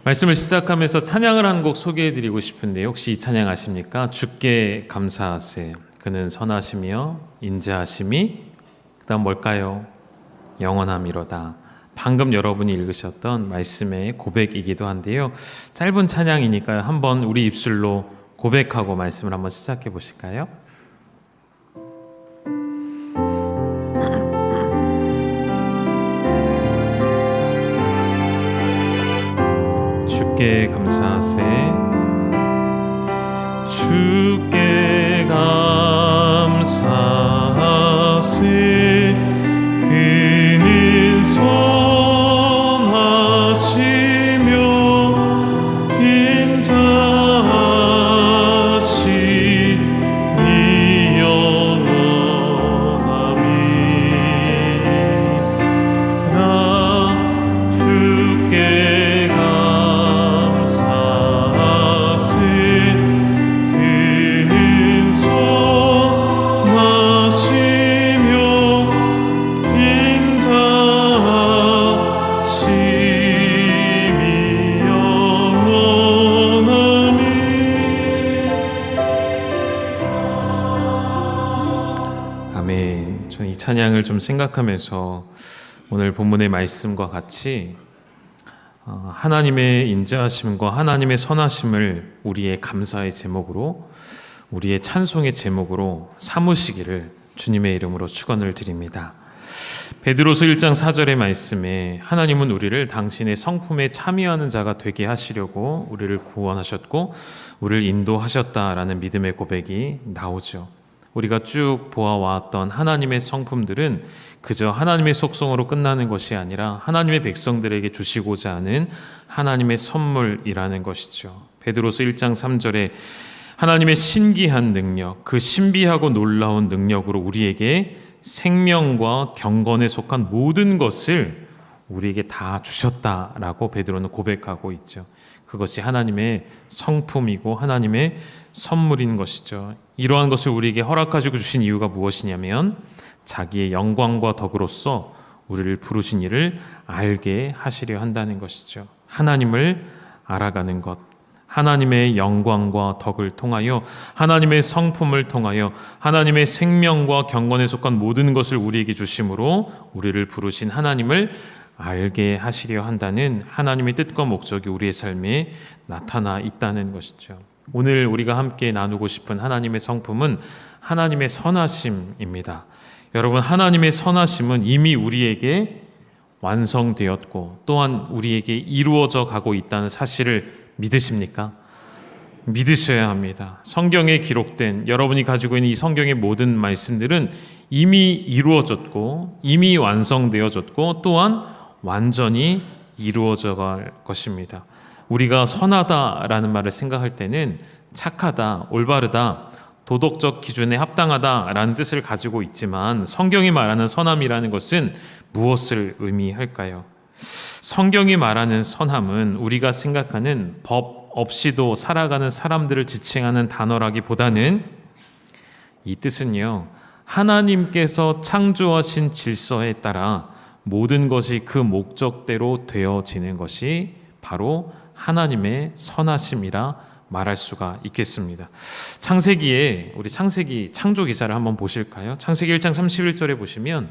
말씀을 시작하면서 찬양을 한 곡 소개해드리고 싶은데 혹시 이 찬양 아십니까? 주께 감사하세. 그는 선하시며 인자하심이 그다음 뭘까요? 영원함이로다. 방금 여러분이 읽으셨던 말씀의 고백이기도 한데요. 짧은 찬양이니까요. 한번 우리 입술로 고백하고 말씀을 한번 시작해 보실까요? 주께 감사하세. 주께 감사하세. 그는 선하시며 인자하심이 영원함이라. 주께 저는 이 찬양을 좀 생각하면서 오늘 본문의 말씀과 같이 하나님의 인자하심과 하나님의 선하심을 우리의 감사의 제목으로, 우리의 찬송의 제목으로 삼으시기를 주님의 이름으로 축원을 드립니다. 베드로서 1장 4절의 말씀에 하나님은 우리를 당신의 성품에 참여하는 자가 되게 하시려고 우리를 구원하셨고 우리를 인도하셨다라는 믿음의 고백이 나오죠. 우리가 쭉 보아왔던 하나님의 성품들은 그저 하나님의 속성으로 끝나는 것이 아니라 하나님의 백성들에게 주시고자 하는 하나님의 선물이라는 것이죠. 베드로서 1장 3절에 하나님의 신기한 능력, 그 신비하고 놀라운 능력으로 우리에게 생명과 경건에 속한 모든 것을 우리에게 다 주셨다라고 베드로는 고백하고 있죠. 그것이 하나님의 성품이고 하나님의 선물인 것이죠. 이러한 것을 우리에게 허락하시고 주신 이유가 무엇이냐면 자기의 영광과 덕으로서 우리를 부르신 이를 알게 하시려 한다는 것이죠. 하나님을 알아가는 것, 하나님의 영광과 덕을 통하여, 하나님의 성품을 통하여 하나님의 생명과 경건에 속한 모든 것을 우리에게 주심으로 우리를 부르신 하나님을 알게 하시려 한다는 하나님의 뜻과 목적이 우리의 삶에 나타나 있다는 것이죠. 오늘 우리가 함께 나누고 싶은 하나님의 성품은 하나님의 선하심입니다. 여러분, 하나님의 선하심은 이미 우리에게 완성되었고 또한 우리에게 이루어져 가고 있다는 사실을 믿으십니까? 믿으셔야 합니다. 성경에 기록된, 여러분이 가지고 있는 이 성경의 모든 말씀들은 이미 이루어졌고 이미 완성되어졌고 또한 완전히 이루어져 갈 것입니다. 우리가 선하다라는 말을 생각할 때는 착하다, 올바르다, 도덕적 기준에 합당하다라는 뜻을 가지고 있지만 성경이 말하는 선함이라는 것은 무엇을 의미할까요? 성경이 말하는 선함은 우리가 생각하는 법 없이도 살아가는 사람들을 지칭하는 단어라기보다는 이 뜻은요, 하나님께서 창조하신 질서에 따라 모든 것이 그 목적대로 되어지는 것이 바로 하나님의 선하심이라 말할 수가 있겠습니다. 창세기에, 우리 창세기 창조 기사를 한번 보실까요? 창세기 1장 31절에 보시면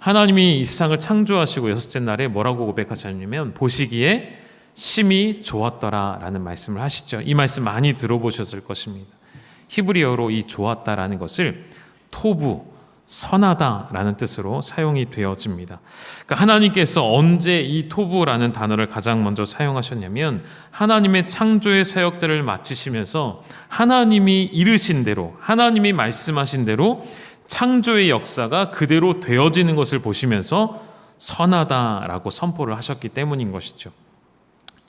하나님이 이 세상을 창조하시고 여섯째 날에 뭐라고 고백하셨냐면 보시기에 심히 좋았더라 라는 말씀을 하시죠. 이 말씀 많이 들어보셨을 것입니다. 히브리어로 이 좋았다라는 것을 토부, 선하다라는 뜻으로 사용이 되어집니다. 그러니까 하나님께서 언제 이 토부라는 단어를 가장 먼저 사용하셨냐면 하나님의 창조의 사역들을 마치시면서 하나님이 이르신 대로, 하나님이 말씀하신 대로 창조의 역사가 그대로 되어지는 것을 보시면서 선하다라고 선포를 하셨기 때문인 것이죠.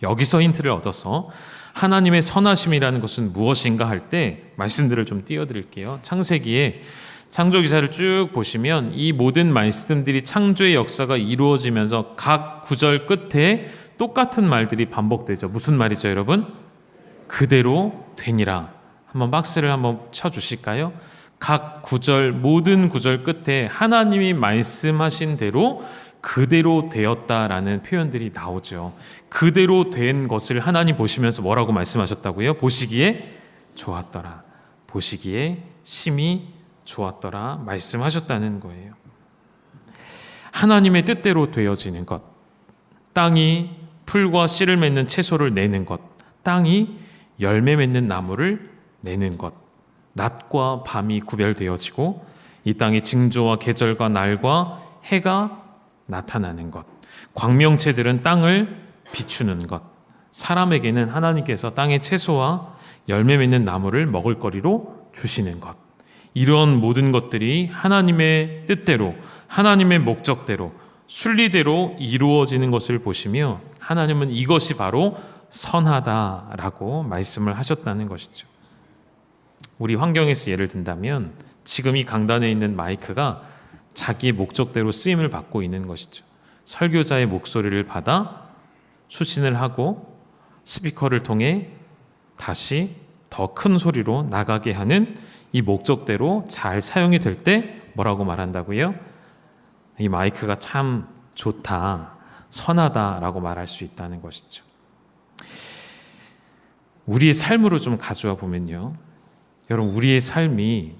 여기서 힌트를 얻어서 하나님의 선하심이라는 것은 무엇인가 할 때 말씀들을 좀 띄워드릴게요. 창세기에 창조 기사를 쭉 보시면 이 모든 말씀들이 창조의 역사가 이루어지면서 각 구절 끝에 똑같은 말들이 반복되죠. 무슨 말이죠, 여러분? 그대로 되니라. 한번 박스를 한번 각 구절, 모든 구절 끝에 하나님이 말씀하신 대로 그대로 되었다라는 표현들이 나오죠. 그대로 된 것을 하나님 보시면서 뭐라고 말씀하셨다고요? 보시기에 좋았더라. 보시기에 심히 좋았더라 말씀하셨다는 거예요. 하나님의 뜻대로 되어지는 것, 땅이 풀과 씨를 맺는 채소를 내는 것, 땅이 열매 맺는 나무를 내는 것, 낮과 밤이 구별되어지고 이 땅의 징조와 계절과 날과 해가 나타나는 것, 광명체들은 땅을 비추는 것, 사람에게는 하나님께서 땅의 채소와 열매 맺는 나무를 먹을거리로 주시는 것, 이런 모든 것들이 하나님의 뜻대로, 하나님의 목적대로, 순리대로 이루어지는 것을 보시며 하나님은 이것이 바로 선하다라고 말씀을 하셨다는 것이죠. 우리 환경에서 예를 든다면 지금 이 강단에 있는 마이크가 자기의 목적대로 쓰임을 받고 있는 것이죠. 설교자의 목소리를 받아 수신을 하고 스피커를 통해 다시 더 큰 소리로 나가게 하는 이 목적대로 잘 사용이 될 때 뭐라고 말한다고요? 이 마이크가 참 좋다, 선하다라고 말할 수 있다는 것이죠. 우리의 삶으로 좀 가져와 보면요, 여러분, 우리의 삶이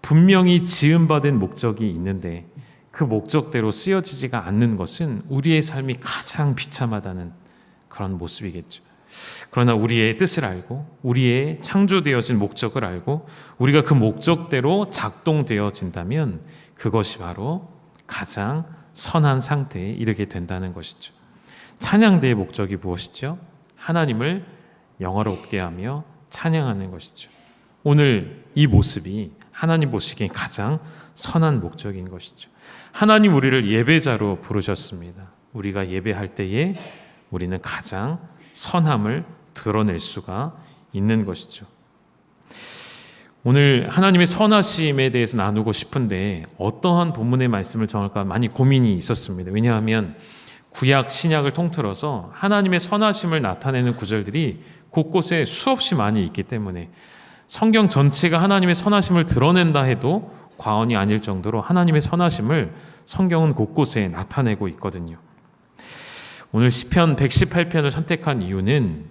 분명히 지음받은 목적이 있는데 그 목적대로 쓰여지지가 않는 것은 우리의 삶이 가장 비참하다는 그런 모습이겠죠. 그러나 우리의 뜻을 알고 우리의 창조되어진 목적을 알고 우리가 그 목적대로 작동되어진다면 그것이 바로 가장 선한 상태에 이르게 된다는 것이죠. 찬양대의 목적이 무엇이죠? 하나님을 영화롭게 하며 찬양하는 것이죠. 오늘 이 모습이 하나님 보시기에 가장 선한 목적인 것이죠. 하나님 우리를 예배자로 부르셨습니다. 우리가 예배할 때에 우리는 가장 선함을 드러낼 수가 있는 것이죠. 오늘 하나님의 선하심에 대해서 나누고 싶은데 어떠한 본문의 말씀을 정할까 많이 고민이 있었습니다. 왜냐하면 구약, 신약을 통틀어서 하나님의 선하심을 나타내는 구절들이 곳곳에 수없이 많이 있기 때문에 성경 전체가 하나님의 선하심을 드러낸다 해도 과언이 아닐 정도로 하나님의 선하심을 성경은 곳곳에 나타내고 있거든요. 오늘 시편 118편을 선택한 이유는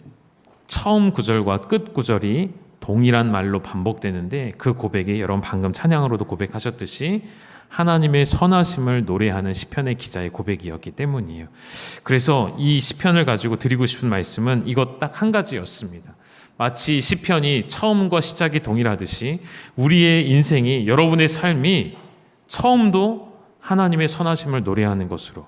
처음 구절과 끝 구절이 동일한 말로 반복되는데 그 고백이 여러분 방금 찬양으로도 고백하셨듯이 하나님의 선하심을 노래하는 시편의 기자의 고백이었기 때문이에요. 그래서 이 시편을 가지고 드리고 싶은 말씀은 이것 딱 한 가지였습니다. 마치 시편이 처음과 시작이 동일하듯이 우리의 인생이, 여러분의 삶이 처음도 하나님의 선하심을 노래하는 것으로,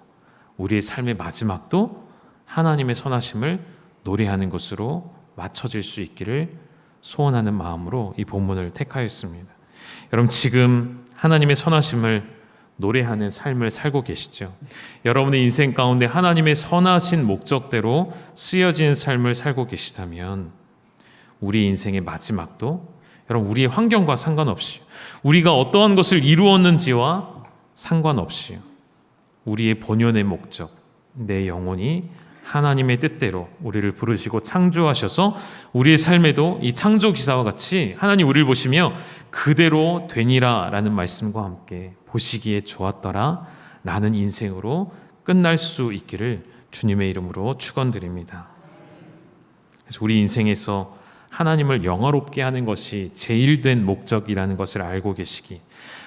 우리의 삶의 마지막도 하나님의 선하심을 노래하는 것으로 맞춰질 수 있기를 소원하는 마음으로 이 본문을 택하였습니다. 여러분, 지금 하나님의 선하심을 노래하는 삶을 살고 계시죠? 여러분의 인생 가운데 하나님의 선하신 목적대로 쓰여진 삶을 살고 계시다면 우리 인생의 마지막도 여러분 우리의 환경과 상관없이, 우리가 어떠한 것을 이루었는지와 상관없이 우리의 본연의 목적, 내 영혼이 하나님의 뜻대로 우리를 부르시고 창조하셔서 우리의 삶에도 이 창조 기사와 같이 하나님 우리를 보시며 그대로 되니라 라는 말씀과 함께 보시기에 좋았더라 라는 인생으로 끝날 수 있기를 주님의 이름으로 축원드립니다. 그래서 우리 인생에서 하나님을 영화롭게 하는 것이 제일된 목적이라는 것을 알고 계시기,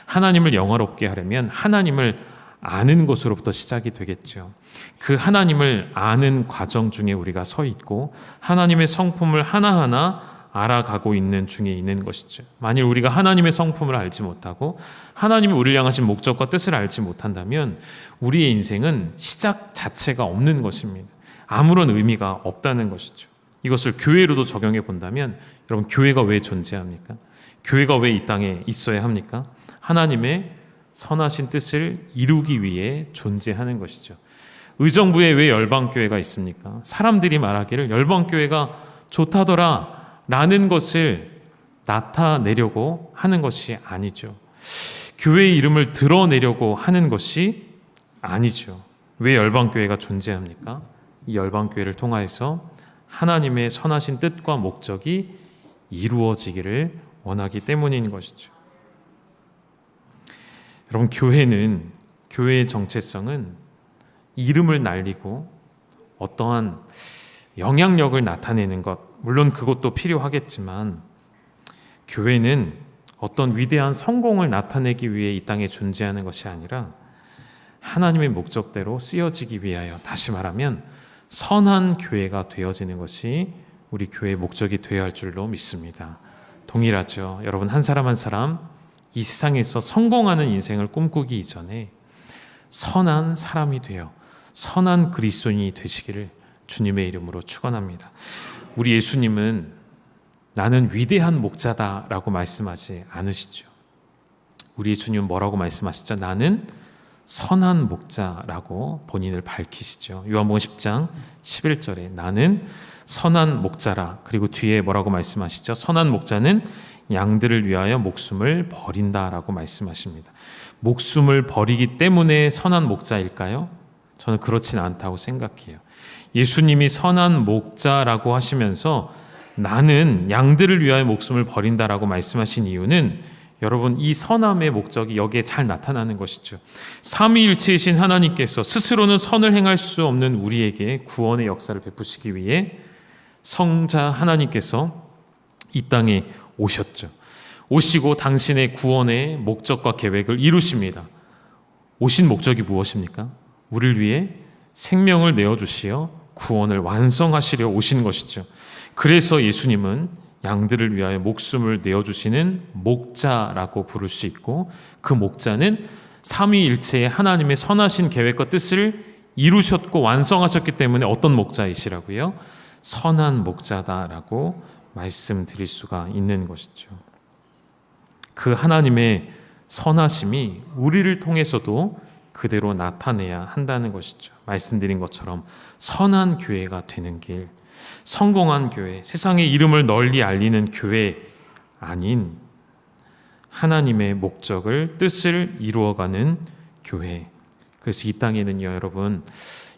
하나님을 영화롭게 하려면 하나님을 아는 것으로부터 시작이 되겠죠. 그 하나님을 아는 과정 중에 우리가 서 있고 하나님의 성품을 하나하나 알아가고 있는 중에 있는 것이죠. 만일 우리가 하나님의 성품을 알지 못하고 하나님이 우리를 향하신 목적과 뜻을 알지 못한다면 우리의 인생은 시작 자체가 없는 것입니다. 아무런 의미가 없다는 것이죠. 이것을 교회로도 적용해 본다면 여러분, 교회가 왜 존재합니까? 교회가 왜 이 땅에 있어야 합니까? 하나님의 선하신 뜻을 이루기 위해 존재하는 것이죠. 의정부에 왜 열방교회가 있습니까? 사람들이 말하기를 열방교회가 좋다더라 라는 것을 나타내려고 하는 것이 아니죠. 교회의 이름을 드러내려고 하는 것이 아니죠. 왜 열방교회가 존재합니까? 이 열방교회를 통하여서 하나님의 선하신 뜻과 목적이 이루어지기를 원하기 때문인 것이죠. 여러분, 교회의 정체성은 이름을 날리고 어떠한 영향력을 나타내는 것, 물론 그것도 필요하겠지만 교회는 어떤 위대한 성공을 나타내기 위해 이 땅에 존재하는 것이 아니라 하나님의 목적대로 쓰여지기 위하여, 다시 말하면 선한 교회가 되어지는 것이 우리 교회의 목적이 되어야 할 줄로 믿습니다. 동일하죠. 여러분, 한 사람 한 사람 이 세상에서 성공하는 인생을 꿈꾸기 이전에 선한 사람이 되어 선한 그리스도인이 되시기를 주님의 이름으로 축원합니다. 우리 예수님은 나는 위대한 목자다라고 말씀하지 않으시죠. 우리 예수님은 뭐라고 말씀하시죠? 나는 선한 목자라고 본인을 밝히시죠. 요한복음 10장 11절에 나는 선한 목자라. 그리고 뒤에 뭐라고 말씀하시죠? 선한 목자는 양들을 위하여 목숨을 버린다라고 말씀하십니다. 목숨을 버리기 때문에 선한 목자일까요? 저는 그렇진 않다고 생각해요. 예수님이 선한 목자라고 하시면서 나는 양들을 위하여 목숨을 버린다라고 말씀하신 이유는 여러분, 이 선함의 목적이 여기에 잘 나타나는 것이죠. 삼위일체이신 하나님께서 스스로는 선을 행할 수 없는 우리에게 구원의 역사를 베푸시기 위해 성자 하나님께서 이 땅에 오셨죠. 오시고 당신의 구원의 목적과 계획을 이루십니다. 오신 목적이 무엇입니까? 우리를 위해 생명을 내어주시어 구원을 완성하시려 오신 것이죠. 그래서 예수님은 양들을 위하여 목숨을 내어주시는 목자라고 부를 수 있고, 그 목자는 삼위일체의 하나님의 선하신 계획과 뜻을 이루셨고 완성하셨기 때문에 어떤 목자이시라고요? 선한 목자다라고 말씀드릴 수가 있는 것이죠. 그 하나님의 선하심이 우리를 통해서도 그대로 나타내야 한다는 것이죠. 말씀드린 것처럼 선한 교회가 되는 길, 성공한 교회, 세상의 이름을 널리 알리는 교회 아닌 하나님의 목적을, 뜻을 이루어가는 교회. 그래서 이 땅에는요, 여러분,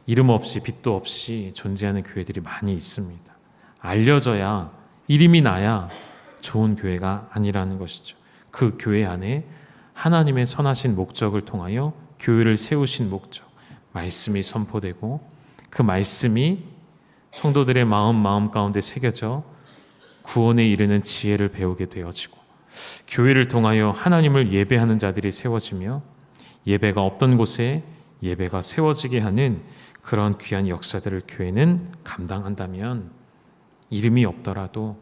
이름 없이 빛도 없이 존재하는 교회들이 많이 있습니다. 알려져야, 이름이 나야 좋은 교회가 아니라는 것이죠. 그 교회 안에 하나님의 선하신 목적을 통하여 교회를 세우신 목적, 말씀이 선포되고 그 말씀이 성도들의 마음 가운데 새겨져 구원에 이르는 지혜를 배우게 되어지고, 교회를 통하여 하나님을 예배하는 자들이 세워지며 예배가 없던 곳에 예배가 세워지게 하는 그런 귀한 역사들을 교회는 감당한다면, 이름이 없더라도,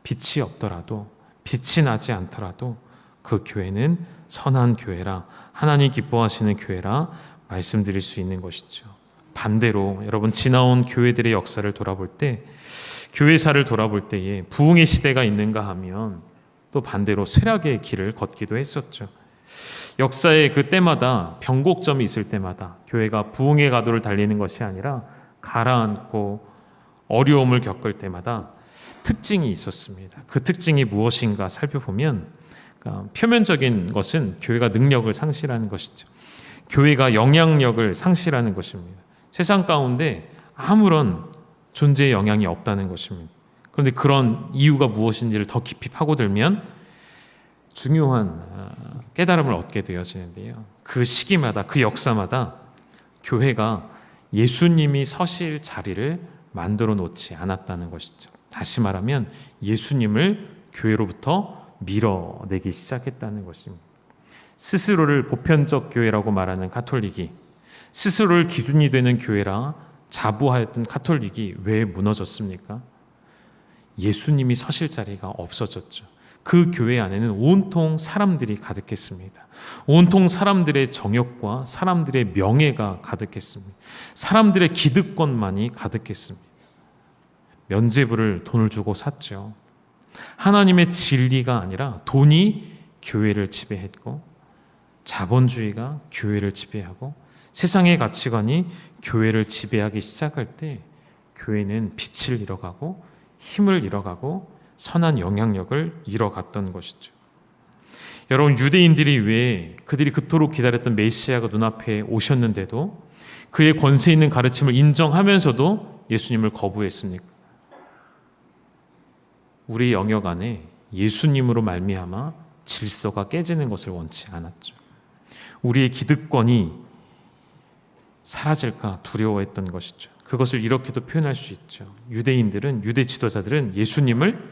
빛이 없더라도, 빛이 나지 않더라도 그 교회는 선한 교회라, 하나님 기뻐하시는 교회라 말씀드릴 수 있는 것이죠. 반대로 여러분, 지나온 교회들의 역사를 돌아볼 때, 교회사를 돌아볼 때에 부흥의 시대가 있는가 하면 또 반대로 쇠락의 길을 걷기도 했었죠. 역사의 그 때마다, 변곡점이 있을 때마다 교회가 부흥의 가도를 달리는 것이 아니라 가라앉고 어려움을 겪을 때마다 특징이 있었습니다. 그 특징이 무엇인가 살펴보면, 표면적인 것은 교회가 능력을 상실하는 것이죠. 교회가 영향력을 상실하는 것입니다. 세상 가운데 아무런 존재의 영향이 없다는 것입니다. 그런데 그런 이유가 무엇인지를 더 깊이 파고들면 중요한 깨달음을 얻게 되어지는데요. 그 시기마다, 그 역사마다 교회가 예수님이 서실 자리를 만들어 놓지 않았다는 것이죠. 다시 말하면 예수님을 교회로부터 밀어내기 시작했다는 것입니다. 스스로를 보편적 교회라고 말하는 가톨릭이, 스스로를 기준이 되는 교회라 자부하였던 가톨릭이 왜 무너졌습니까? 예수님이 서실 자리가 없어졌죠. 그 교회 안에는 온통 사람들이 가득했습니다. 온통 사람들의 정욕과 사람들의 명예가 가득했습니다. 사람들의 기득권만이 가득했습니다. 면죄부를 돈을 주고 샀죠. 하나님의 진리가 아니라 돈이 교회를 지배했고, 자본주의가 교회를 지배하고, 세상의 가치관이 교회를 지배하기 시작할 때 교회는 빛을 잃어가고 힘을 잃어가고 선한 영향력을 잃어갔던 것이죠. 여러분, 유대인들이 왜 그들이 그토록 기다렸던 메시아가 눈앞에 오셨는데도 그의 권세 있는 가르침을 인정하면서도 예수님을 거부했습니까? 우리 영역 안에 예수님으로 말미암아 질서가 깨지는 것을 원치 않았죠. 우리의 기득권이 사라질까 두려워했던 것이죠. 그것을 이렇게도 표현할 수 있죠. 유대인들은, 유대 지도자들은 예수님을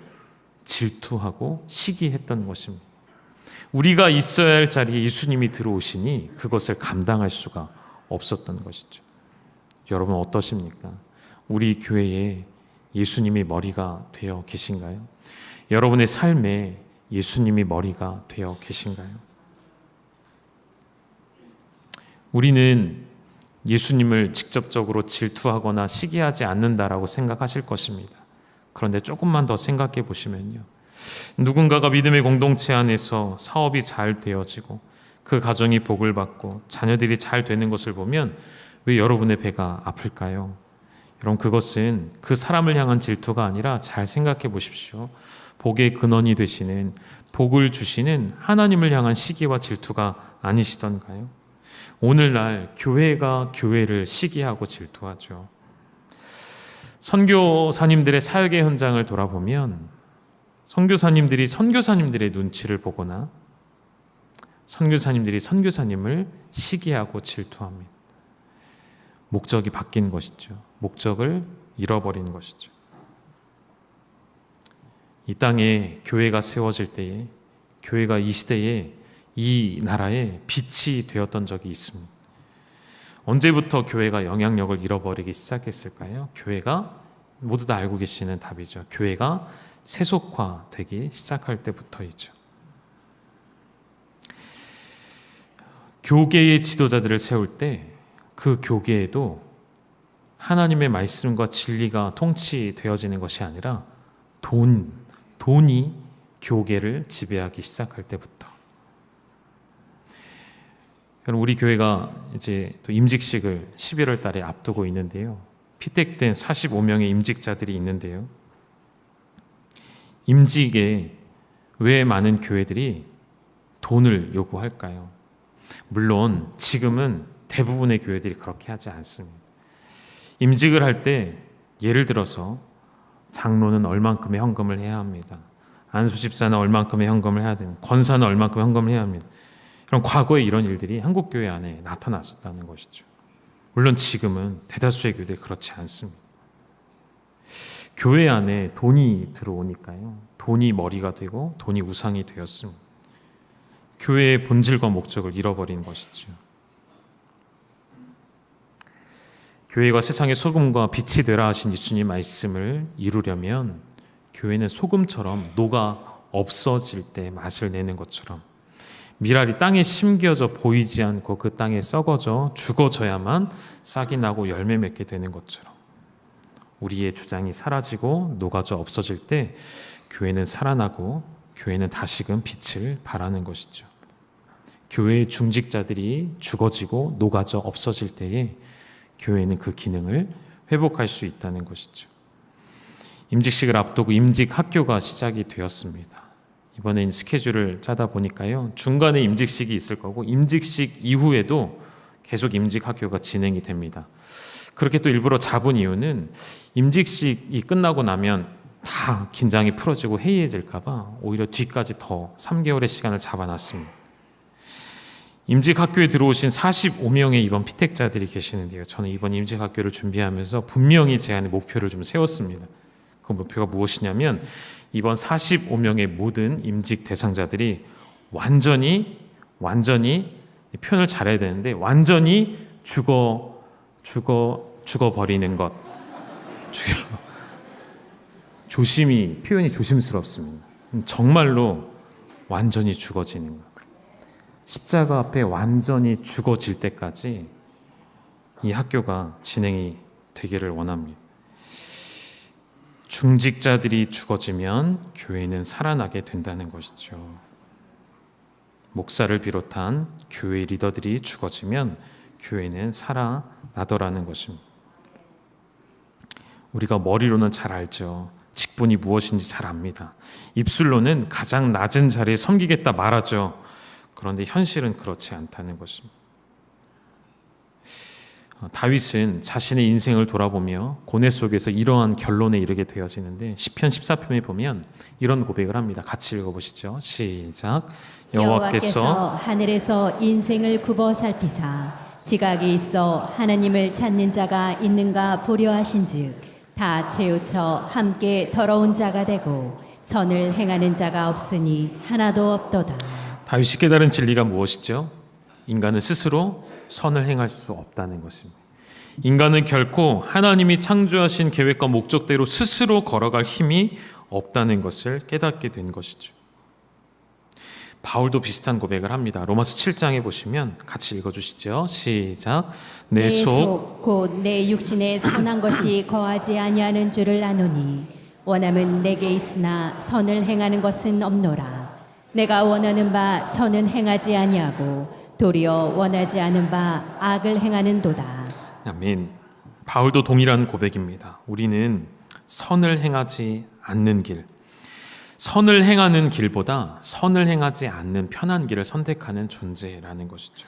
질투하고 시기했던 것입니다. 우리가 있어야 할 자리에 예수님이 들어오시니 그것을 감당할 수가 없었던 것이죠. 여러분 어떠십니까? 우리 교회에 예수님이 머리가 되어 계신가요? 여러분의 삶에 예수님이 머리가 되어 계신가요? 우리는 예수님을 직접적으로 질투하거나 시기하지 않는다라고 생각하실 것입니다. 그런데 조금만 더 생각해 보시면요. 누군가가 믿음의 공동체 안에서 사업이 잘 되어지고 그 가정이 복을 받고 자녀들이 잘 되는 것을 보면 왜 여러분의 배가 아플까요? 여러분 그것은 그 사람을 향한 질투가 아니라 잘 생각해 보십시오. 복의 근원이 되시는, 복을 주시는 하나님을 향한 시기와 질투가 아니시던가요? 오늘날 교회가 교회를 시기하고 질투하죠. 선교사님들의 사역의 현장을 돌아보면 선교사님들이 선교사님들의 눈치를 보거나 선교사님들이 선교사님을 시기하고 질투합니다. 목적이 바뀐 것이죠. 목적을 잃어버린 것이죠. 이 땅에 교회가 세워질 때에, 교회가 이 시대에 이 나라에 빛이 되었던 적이 있습니다. 언제부터 교회가 영향력을 잃어버리기 시작했을까요? 교회가 모두 다 알고 계시는 답이죠. 교회가 세속화되기 시작할 때부터이죠. 교계의 지도자들을 세울 때 그 교계에도 하나님의 말씀과 진리가 통치되어지는 것이 아니라 돈이 교계를 지배하기 시작할 때부터. 우리 교회가 이제 또 임직식을 11월 달에 앞두고 있는데요. 피택된 45명의 임직자들이 있는데요. 임직에 왜 많은 교회들이 돈을 요구할까요? 물론 지금은 대부분의 교회들이 그렇게 하지 않습니다. 임직을 할 때 예를 들어서 장로는 얼만큼의 헌금을 해야 합니다. 안수집사는 얼만큼의 헌금을 해야 됩니다. 권사는 얼만큼의 헌금을 해야 합니다. 그럼 과거에 이런 일들이 한국교회 안에 나타났었다는 것이죠. 물론 지금은 대다수의 교회들이 그렇지 않습니다. 교회 안에 돈이 들어오니까요. 돈이 머리가 되고 돈이 우상이 되었습니다. 교회의 본질과 목적을 잃어버린 것이죠. 교회가 세상의 소금과 빛이 되라 하신 예수님 말씀을 이루려면 교회는 소금처럼 녹아 없어질 때 맛을 내는 것처럼 밀알이 땅에 심겨져 보이지 않고 그 땅에 썩어져 죽어져야만 싹이 나고 열매 맺게 되는 것처럼 우리의 주장이 사라지고 녹아져 없어질 때 교회는 살아나고 교회는 다시금 빛을 발하는 것이죠. 교회의 중직자들이 죽어지고 녹아져 없어질 때에 교회는 그 기능을 회복할 수 있다는 것이죠. 임직식을 앞두고 임직학교가 시작이 되었습니다. 이번엔 스케줄을 짜다 보니까요. 중간에 임직식이 있을 거고 임직식 이후에도 계속 임직학교가 진행이 됩니다. 그렇게 또 일부러 잡은 이유는 임직식이 끝나고 나면 다 긴장이 풀어지고 해이해질까 봐 오히려 뒤까지 더 3개월의 시간을 잡아놨습니다. 임직학교에 들어오신 45명의 이번 피택자들이 계시는데요. 저는 이번 임직학교를 준비하면서 분명히 제 안에 목표를 좀 세웠습니다. 그 목표가 무엇이냐면 이번 45명의 모든 임직 대상자들이 완전히 표현을 잘해야 되는데 완전히 죽어버리는 것. 표현이 조심스럽습니다. 정말로 완전히 죽어지는 것. 십자가 앞에 완전히 죽어질 때까지 이 학교가 진행이 되기를 원합니다. 중직자들이 죽어지면 교회는 살아나게 된다는 것이죠. 목사를 비롯한 교회 리더들이 죽어지면 교회는 살아나더라는 것입니다. 우리가 머리로는 잘 알죠. 직분이 무엇인지 잘 압니다. 입술로는 가장 낮은 자리에 섬기겠다 말하죠. 그런데 현실은 그렇지 않다는 것입니다. 다윗은 자신의 인생을 돌아보며 고뇌 속에서 이러한 결론에 이르게 되어지는데 시편 14편에 보면 이런 고백을 합니다. 같이 읽어보시죠. 시작. 여호와께서 하늘에서 인생을 굽어 살피사 지각이 있어 하나님을 찾는 자가 있는가 보려 하신즉 다 치우쳐 함께 더러운 자가 되고 선을 행하는 자가 없으니 하나도 없도다. 다윗이 깨달은 진리가 무엇이죠? 인간은 스스로 선을 행할 수 없다는 것입니다. 인간은 결코 하나님이 창조하신 계획과 목적대로 스스로 걸어갈 힘이 없다는 것을 깨닫게 된 것이죠. 바울도 비슷한 고백을 합니다. 로마서 7장에 보시면 같이 읽어주시죠. 시작. 내 속 곧 내 육신에 선한 것이 거하지 아니하는 줄을 아노니 원함은 내게 있으나 선을 행하는 것은 없노라. 내가 원하는 바 선은 행하지 아니하고 도리어 원하지 않은 바 악을 행하는도다. 아멘. 바울도 동일한 고백입니다. 우리는 선을 행하지 않는 길, 선을 행하는 길보다 선을 행하지 않는 편한 길을 선택하는 존재라는 것이죠.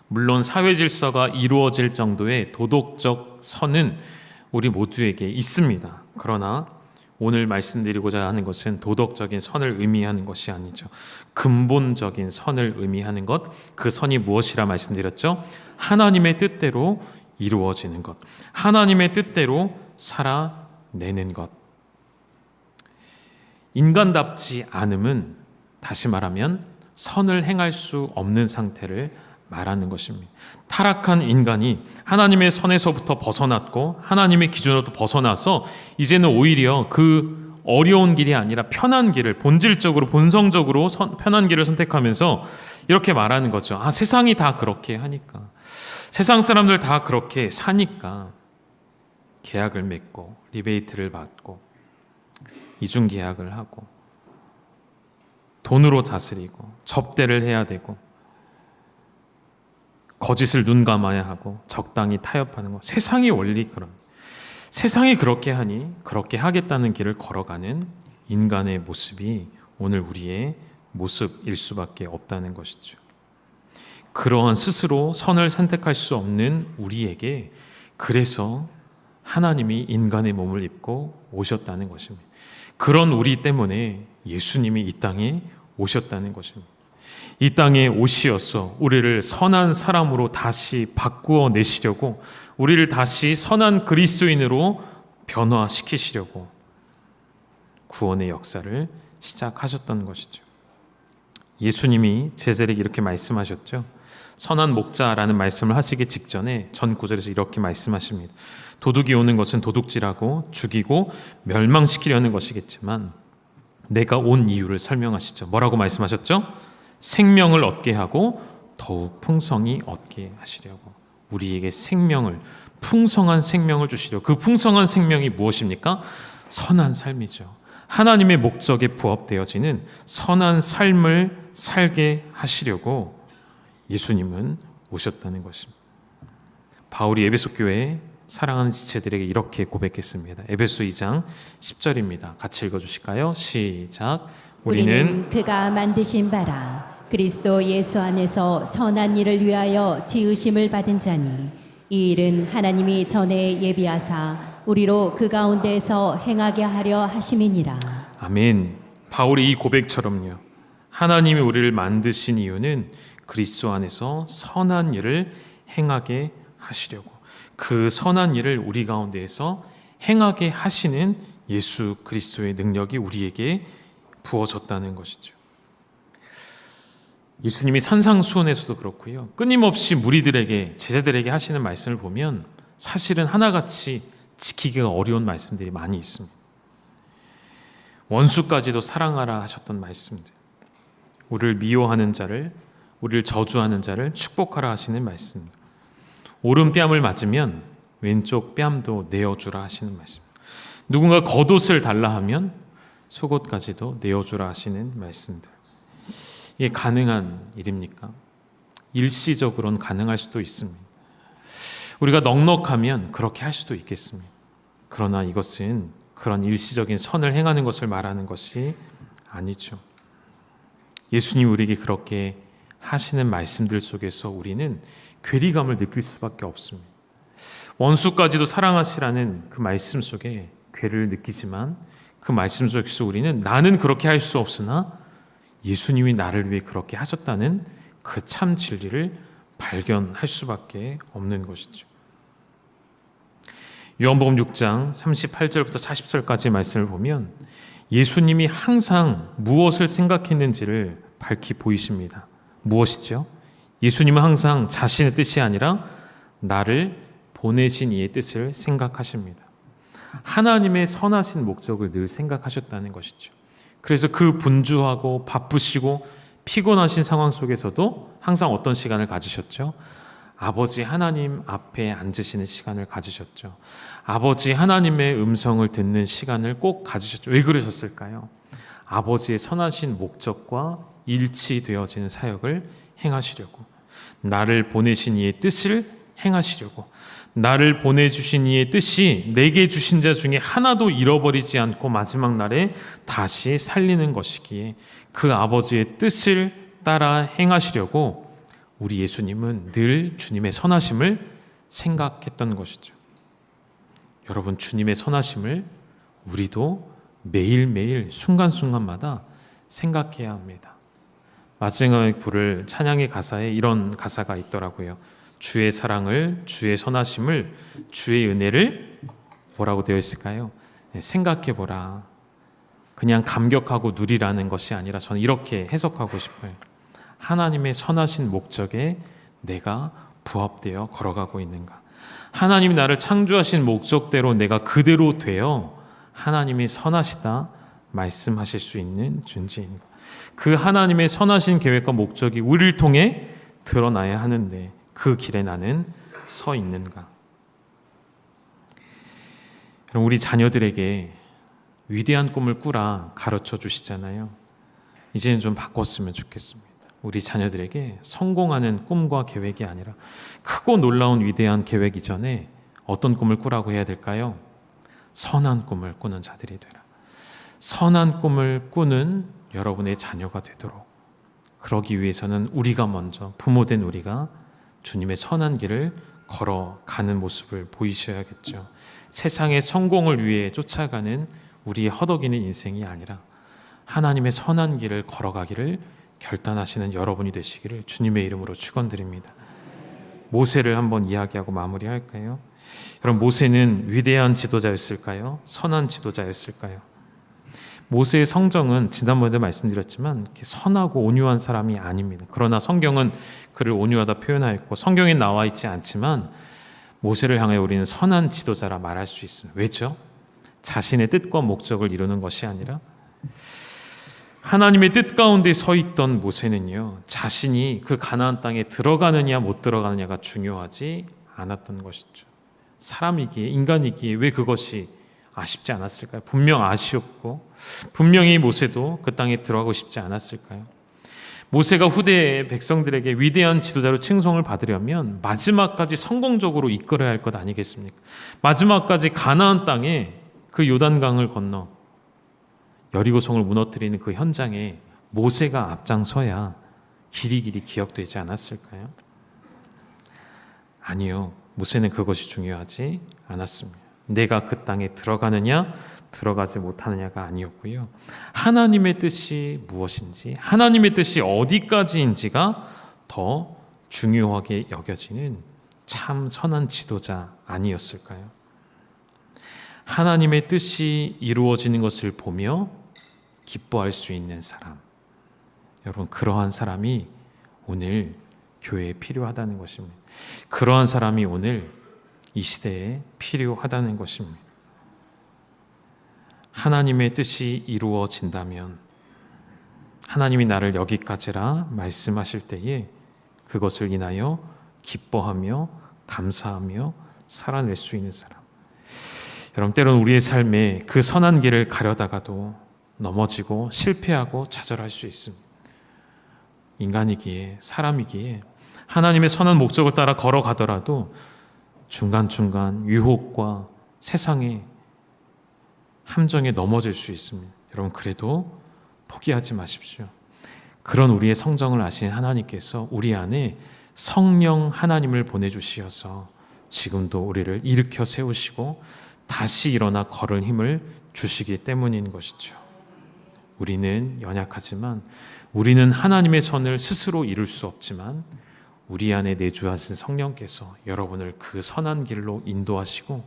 물론 사회 질서가 이루어질 정도의 도덕적 선은 우리 모두에게 있습니다. 그러나 오늘 말씀드리고자 하는 것은 도덕적인 선을 의미하는 것이 아니죠. 근본적인 선을 의미하는 것, 그 선이 무엇이라 말씀드렸죠? 하나님의 뜻대로 이루어지는 것, 하나님의 뜻대로 살아내는 것. 인간답지 않음은 다시 말하면 선을 행할 수 없는 상태를 말하는 것입니다. 타락한 인간이 하나님의 선에서부터 벗어났고 하나님의 기준으로부터 벗어나서 이제는 오히려 그 어려운 길이 아니라 편한 길을 본질적으로 본성적으로 편한 길을 선택하면서 이렇게 말하는 거죠. 아, 세상이 다 그렇게 하니까, 세상 사람들 다 그렇게 사니까 계약을 맺고 리베이트를 받고 이중계약을 하고 돈으로 다스리고 접대를 해야 되고 거짓을 눈 감아야 하고 적당히 타협하는 것, 세상의 원리, 그런 세상이 그렇게 하니 그렇게 하겠다는 길을 걸어가는 인간의 모습이 오늘 우리의 모습일 수밖에 없다는 것이죠. 그러한 스스로 선을 선택할 수 없는 우리에게 그래서 하나님이 인간의 몸을 입고 오셨다는 것입니다. 그런 우리 때문에 예수님이 이 땅에 오셨다는 것입니다. 이 땅에 오시어서 우리를 선한 사람으로 다시 바꾸어 내시려고, 우리를 다시 선한 그리스도인으로 변화시키시려고 구원의 역사를 시작하셨던 것이죠. 예수님이 제자들에게 이렇게 말씀하셨죠. 선한 목자라는 말씀을 하시기 직전에 전 구절에서 이렇게 말씀하십니다. 도둑이 오는 것은 도둑질하고 죽이고 멸망시키려는 것이겠지만 내가 온 이유를 설명하시죠. 뭐라고 말씀하셨죠? 생명을 얻게 하고 더욱 풍성히 얻게 하시려고, 우리에게 생명을, 풍성한 생명을 주시려고. 그 풍성한 생명이 무엇입니까? 선한 삶이죠. 하나님의 목적에 부합되어지는 선한 삶을 살게 하시려고 예수님은 오셨다는 것입니다. 바울이 에베소 교회에 사랑하는 지체들에게 이렇게 고백했습니다. 에베소 2장 10절입니다. 같이 읽어주실까요? 시작. 우리는 그가 만드신 바라 그리스도 예수 안에서 선한 일을 위하여 지으심을 받은 자니 이 일은 하나님이 전에 예비하사 우리로 그 가운데에서 행하게 하려 하심이니라. 아멘. 바울의 이 고백처럼요, 하나님이 우리를 만드신 이유는 그리스도 안에서 선한 일을 행하게 하시려고, 그 선한 일을 우리 가운데에서 행하게 하시는 예수 그리스도의 능력이 우리에게 부어졌다는 것이죠. 예수님이 산상수훈에서도 그렇고요, 끊임없이 무리들에게, 제자들에게 하시는 말씀을 보면 사실은 하나같이 지키기가 어려운 말씀들이 많이 있습니다. 원수까지도 사랑하라 하셨던 말씀들, 우리를 미워하는 자를, 우리를 저주하는 자를 축복하라 하시는 말씀, 오른뺨을 맞으면 왼쪽 뺨도 내어주라 하시는 말씀, 누군가 겉옷을 달라 하면 속옷까지도 내어주라 하시는 말씀들. 이게 가능한 일입니까? 일시적으로는 가능할 수도 있습니다. 우리가 넉넉하면 그렇게 할 수도 있겠습니다. 그러나 이것은 그런 일시적인 선을 행하는 것을 말하는 것이 아니죠. 예수님 우리에게 그렇게 하시는 말씀들 속에서 우리는 괴리감을 느낄 수밖에 없습니다. 원수까지도 사랑하시라는 그 말씀 속에 괴를 느끼지만 그 말씀 속에서 우리는 나는 그렇게 할 수 없으나 예수님이 나를 위해 그렇게 하셨다는 그 참 진리를 발견할 수밖에 없는 것이죠. 요한복음 6장 38절부터 40절까지 말씀을 보면 예수님이 항상 무엇을 생각했는지를 밝히 보이십니다. 무엇이죠? 예수님은 항상 자신의 뜻이 아니라 나를 보내신 이의 뜻을 생각하십니다. 하나님의 선하신 목적을 늘 생각하셨다는 것이죠. 그래서 그 분주하고 바쁘시고 피곤하신 상황 속에서도 항상 어떤 시간을 가지셨죠? 아버지 하나님 앞에 앉으시는 시간을 가지셨죠. 아버지 하나님의 음성을 듣는 시간을 꼭 가지셨죠. 왜 그러셨을까요? 아버지의 선하신 목적과 일치되어지는 사역을 행하시려고, 나를 보내신 이의 뜻을 행하시려고, 나를 보내주신 이의 뜻이 내게 주신 자 중에 하나도 잃어버리지 않고 마지막 날에 다시 살리는 것이기에 그 아버지의 뜻을 따라 행하시려고 우리 예수님은 늘 주님의 선하심을 생각했던 것이죠. 여러분, 주님의 선하심을 우리도 매일매일 순간순간마다 생각해야 합니다. 마지막에 부를 찬양의 가사에 이런 가사가 있더라고요. 주의 사랑을, 주의 선하심을, 주의 은혜를 뭐라고 되어 있을까요? 생각해보라. 그냥 감격하고 누리라는 것이 아니라 저는 이렇게 해석하고 싶어요. 하나님의 선하신 목적에 내가 부합되어 걸어가고 있는가? 하나님이 나를 창조하신 목적대로 내가 그대로 되어 하나님이 선하시다 말씀하실 수 있는 존재인가? 그 하나님의 선하신 계획과 목적이 우리를 통해 드러나야 하는데 그 길에 나는 서 있는가? 그럼 우리 자녀들에게 위대한 꿈을 꾸라 가르쳐 주시잖아요. 이제는 좀 바꿨으면 좋겠습니다. 우리 자녀들에게 성공하는 꿈과 계획이 아니라 크고 놀라운 위대한 계획 이전에 어떤 꿈을 꾸라고 해야 될까요? 선한 꿈을 꾸는 자들이 되라. 선한 꿈을 꾸는 여러분의 자녀가 되도록, 그러기 위해서는 우리가 먼저, 부모된 우리가 주님의 선한 길을 걸어가는 모습을 보이셔야겠죠. 세상의 성공을 위해 쫓아가는 우리의 허덕이는 인생이 아니라 하나님의 선한 길을 걸어가기를 결단하시는 여러분이 되시기를 주님의 이름으로 축원드립니다. 모세를 한번 이야기하고 마무리할까요? 여러분, 모세는 위대한 지도자였을까요? 선한 지도자였을까요? 모세의 성정은 지난번에도 말씀드렸지만 선하고 온유한 사람이 아닙니다. 그러나 성경은 그를 온유하다 표현하였고 성경에 나와 있지 않지만 모세를 향해 우리는 선한 지도자라 말할 수 있습니다. 왜죠? 자신의 뜻과 목적을 이루는 것이 아니라 하나님의 뜻 가운데 서 있던 모세는요, 자신이 그 가나안 땅에 들어가느냐 못 들어가느냐가 중요하지 않았던 것이죠. 사람이기에, 인간이기에 왜 그것이 아쉽지 않았을까요? 분명 아쉬웠고 분명히 모세도 그 땅에 들어가고 싶지 않았을까요? 모세가 후대 백성들에게 위대한 지도자로 칭송을 받으려면 마지막까지 성공적으로 이끌어야 할 것 아니겠습니까? 마지막까지 가나안 땅에 그 요단강을 건너 여리고성을 무너뜨리는 그 현장에 모세가 앞장서야 길이 기억되지 않았을까요? 아니요, 모세는 그것이 중요하지 않았습니다. 내가 그 땅에 들어가느냐 들어가지 못하느냐가 아니었고요, 하나님의 뜻이 무엇인지, 하나님의 뜻이 어디까지인지가 더 중요하게 여겨지는 참 선한 지도자 아니었을까요? 하나님의 뜻이 이루어지는 것을 보며 기뻐할 수 있는 사람, 여러분, 그러한 사람이 오늘 교회에 필요하다는 것입니다. 그러한 사람이 오늘 이 시대에 필요하다는 것입니다. 하나님의 뜻이 이루어진다면, 하나님이 나를 여기까지라 말씀하실 때에 그것을 인하여 기뻐하며 감사하며 살아낼 수 있는 사람. 여러분, 때로는 우리의 삶에 그 선한 길을 가려다가도 넘어지고 실패하고 좌절할 수 있습니다. 인간이기에, 사람이기에 하나님의 선한 목적을 따라 걸어가더라도 중간중간 유혹과 세상의 함정에 넘어질 수 있습니다. 여러분, 그래도 포기하지 마십시오. 그런 우리의 성정을 아신 하나님께서 우리 안에 성령 하나님을 보내주시어서 지금도 우리를 일으켜 세우시고 다시 일어나 걸을 힘을 주시기 때문인 것이죠. 우리는 연약하지만, 우리는 하나님의 선을 스스로 이룰 수 없지만 우리 안에 내주하신 성령께서 여러분을 그 선한 길로 인도하시고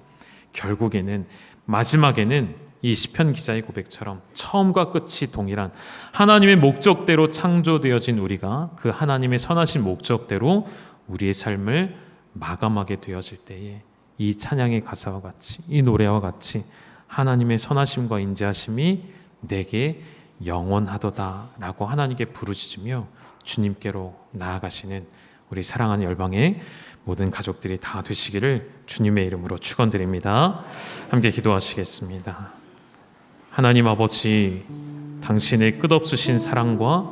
결국에는 마지막에는 이 시편 기자의 고백처럼 처음과 끝이 동일한 하나님의 목적대로 창조되어진 우리가 그 하나님의 선하신 목적대로 우리의 삶을 마감하게 되어질 때에 이 찬양의 가사와 같이 이 노래와 같이 하나님의 선하심과 인자하심이 내게 영원하도다 라고 하나님께 부르짖으며 주님께로 나아가시는 우리 사랑하는 열방의 모든 가족들이 다 되시기를 주님의 이름으로 축원드립니다. 함께 기도하시겠습니다. 하나님 아버지, 당신의 끝없으신 사랑과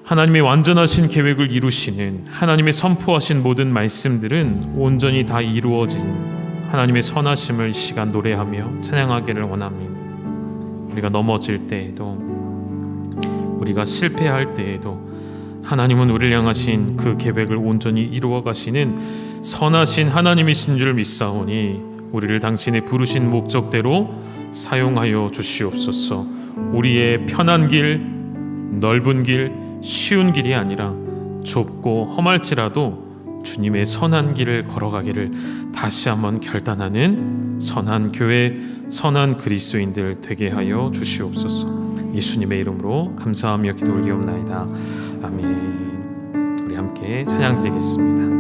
하나님의 완전하신 계획을 이루시는 하나님의 선포하신 모든 말씀들은 온전히 다 이루어진 하나님의 선하심을 이 시간 노래하며 찬양하기를 원합니다. 우리가 넘어질 때에도 우리가 실패할 때에도 하나님은 우리를 향하신 그 계획을 온전히 이루어 가시는 선하신 하나님이신 줄 믿사오니 우리를 당신의 부르신 목적대로 사용하여 주시옵소서. 우리의 편한 길, 넓은 길, 쉬운 길이 아니라 좁고 험할지라도 주님의 선한 길을 걸어가기를 다시 한번 결단하는 선한 교회, 선한 그리스도인들 되게 하여 주시옵소서. 예수님의 이름으로 감사하며 기도 올리옵나이다. 아멘. 우리 함께 찬양 드리겠습니다.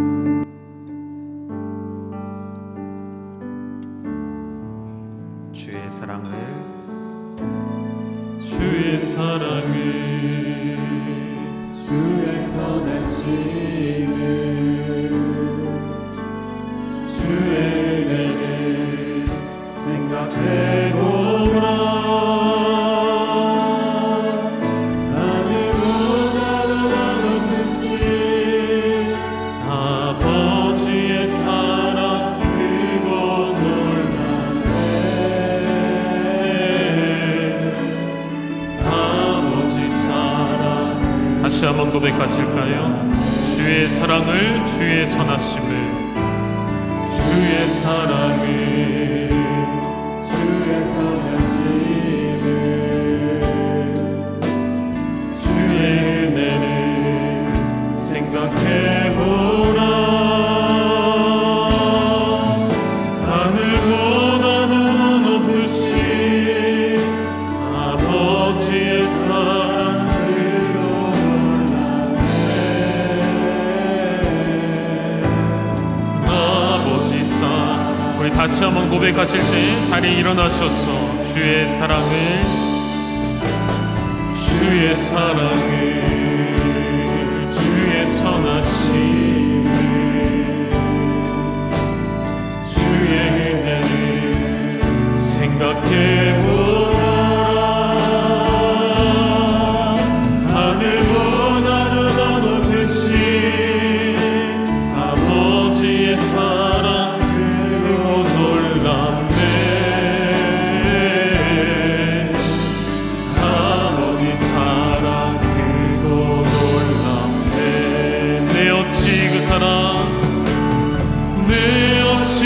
주의 사랑을 주의 선하심을 주의 은혜를 생각해보라. 하늘보다도 높으신 아버지의 사랑 크고 놀랍네. 아버지 사랑 다시 한번 고백하실까요? 주의 사랑을, 주의 선하심을, 주의 사랑을 주의 선하심을 주의 은혜를 생각해보라. 하늘보다도 높으신 아버지의 사랑 크고 놀랍네. 아버지 사랑. 우리 다시 한번 고백하실 때 자리에 일어나셔서 주의 사랑을, 주의 사랑을 주의 선하심을 주의 은혜를 생각해보라. 하늘보다도 더 높으신 아버지의 사랑 크고 놀랍네. 아버지 사랑 크고 놀랍네. 내 어찌 그 사랑, 내 어찌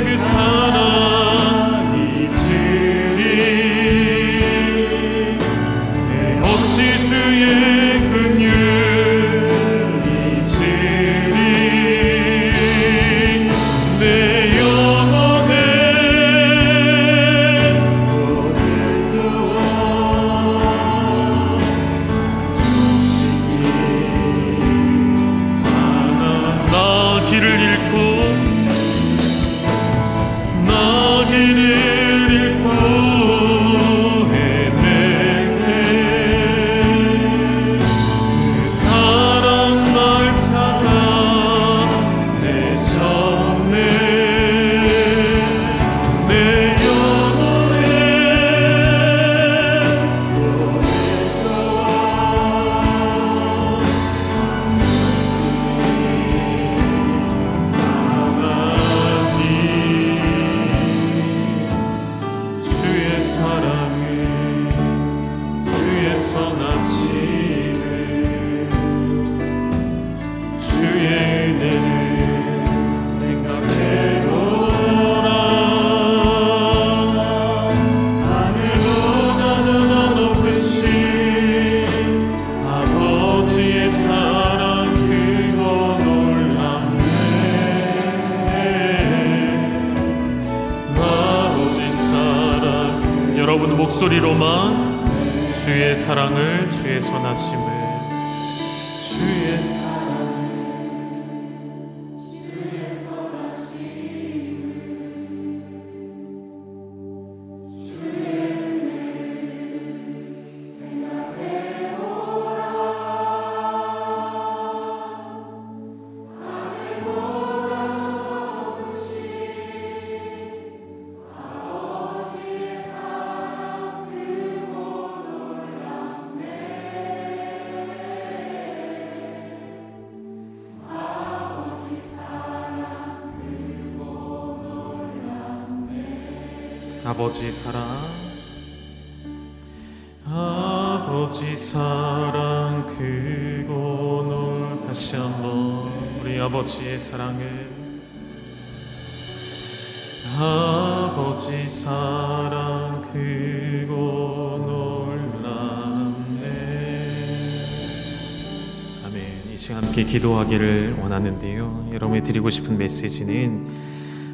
그 사랑 잊으리. 내 어찌 주의 긍휼 잊으리. 내 영혼에 오래소원 주시기 나 길을 잃고 나 길을 잃고 헤매네. 그 사랑 날 찾아 내셨네. 내 영혼에 오래소원 주의 사랑을 주의 선하심을 주의 은혜를 생각해보라. 하늘보다도 더 높으신 아버지의 사랑 크고 큰 목소리로만 주의 사랑을, 주의 선하심을, 주의 사랑 아버지 사랑, 아버지 사랑 크고 놀. 다시 한번 우리 아버지의 사랑을, 아버지 사랑 크고 놀랍네. 아멘. 이 시간 함께 기도하기를 원하는데요, 여러분이 드리고 싶은 메시지는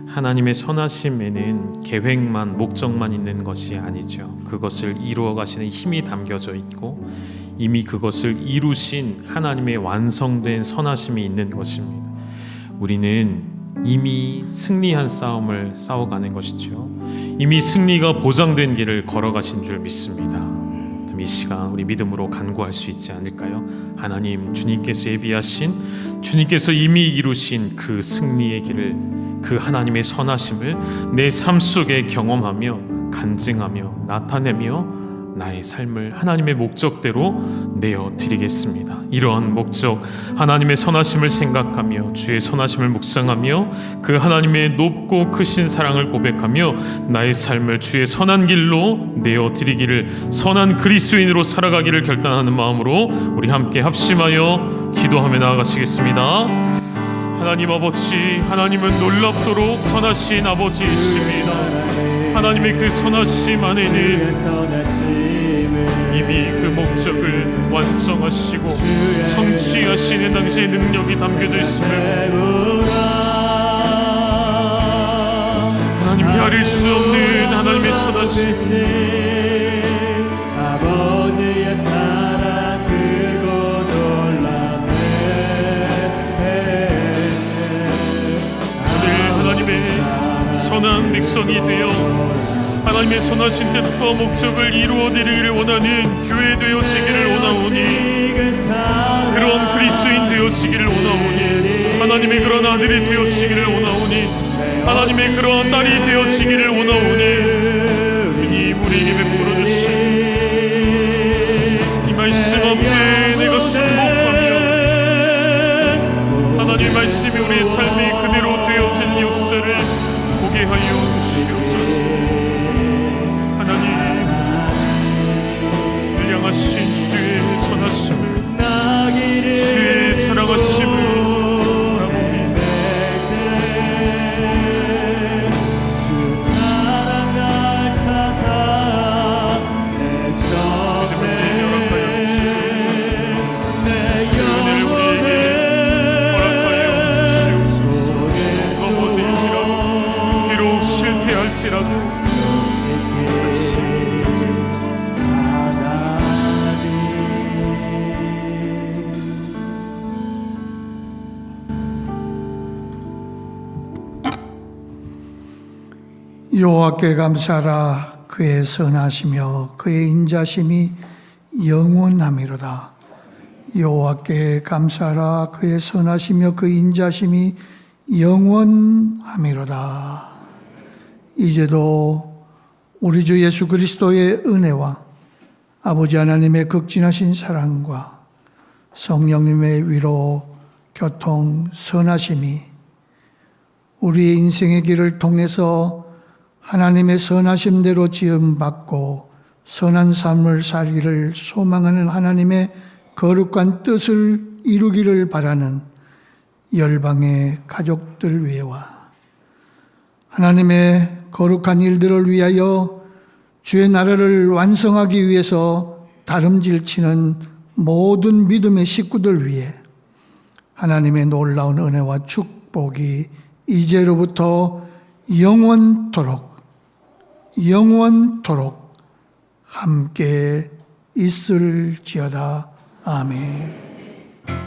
하나님의 선하심에는 계획만, 목적만 있는 것이 아니죠. 그것을 이루어 가시는 힘이 담겨져 있고 이미 그것을 이루신 하나님의 완성된 선하심이 있는 것입니다. 우리는 이미 승리한 싸움을 싸워가는 것이죠. 이미 승리가 보장된 길을 걸어가신 줄 믿습니다. 이 시간 우리 믿음으로 간구할 수 있지 않을까요? 하나님, 주님께서 예비하신, 주님께서 이미 이루신 그 승리의 길을, 그 하나님의 선하심을 내 삶 속에 경험하며 간증하며 나타내며 나의 삶을 하나님의 목적대로 내어드리겠습니다. 이러한 목적, 하나님의 선하심을 생각하며 주의 선하심을 묵상하며 그 하나님의 높고 크신 사랑을 고백하며 나의 삶을 주의 선한 길로 내어드리기를, 선한 그리스도인으로 살아가기를 결단하는 마음으로 우리 함께 합심하여 기도하며 나아가시겠습니다. 하나님 아버지, 하나님은 놀랍도록 선하신 아버지이십니다. 하나님의 그 선하심 안에는 이미 그 목적을 완성하시고 성취하시는 당신의 능력이 담겨져 있음을 하나님 헤아릴 수 없는 하나님의 선하심, 아버지의 사랑 크고 놀랍네. 오늘 하나님의 선한 백성이 되어 하나님의 선하신 뜻과 목적을 이루어드리기를 원하는 교회 되어지기를 원하오니, 그런 그리스도인 되어지기를 원하오니, 하나님의 그런 아들이 되어지기를 원하오니, 하나님의 그런 딸이 되어지기를 원하오니, 주님 우리에게 베풀어 주신 이 말씀 앞에 내가 순복하며 하나님의 말씀이 우리의 삶이 그대로 되어지는 역사를 보게 하여 주시옵소서. 하신 주의 선하심을, 주의 사랑하심을 바라보니 주 사랑 날 찾아 내 믿음을 허락하여 주시옵소서. 은혜를 우리에게 허락하여 주시옵소서. 넘어질지라도, 비록 실패할지라도 여호와께 감사하라. 그의 선하시며 그의 인자심이 영원함이로다. 여호와께 감사하라. 그의 선하시며 그의 인자심이 영원함이로다. 이제도 우리 주 예수 그리스도의 은혜와 아버지 하나님의 극진하신 사랑과 성령님의 위로, 교통, 선하심이 우리의 인생의 길을 통해서 하나님의 선하심대로 지음받고 선한 삶을 살기를 소망하는 하나님의 거룩한 뜻을 이루기를 바라는 열방의 가족들 위에와 하나님의 거룩한 일들을 위하여 주의 나라를 완성하기 위해서 다름질치는 모든 믿음의 식구들 위해 하나님의 놀라운 은혜와 축복이 이제로부터 영원토록 함께 있을지어다. 아멘.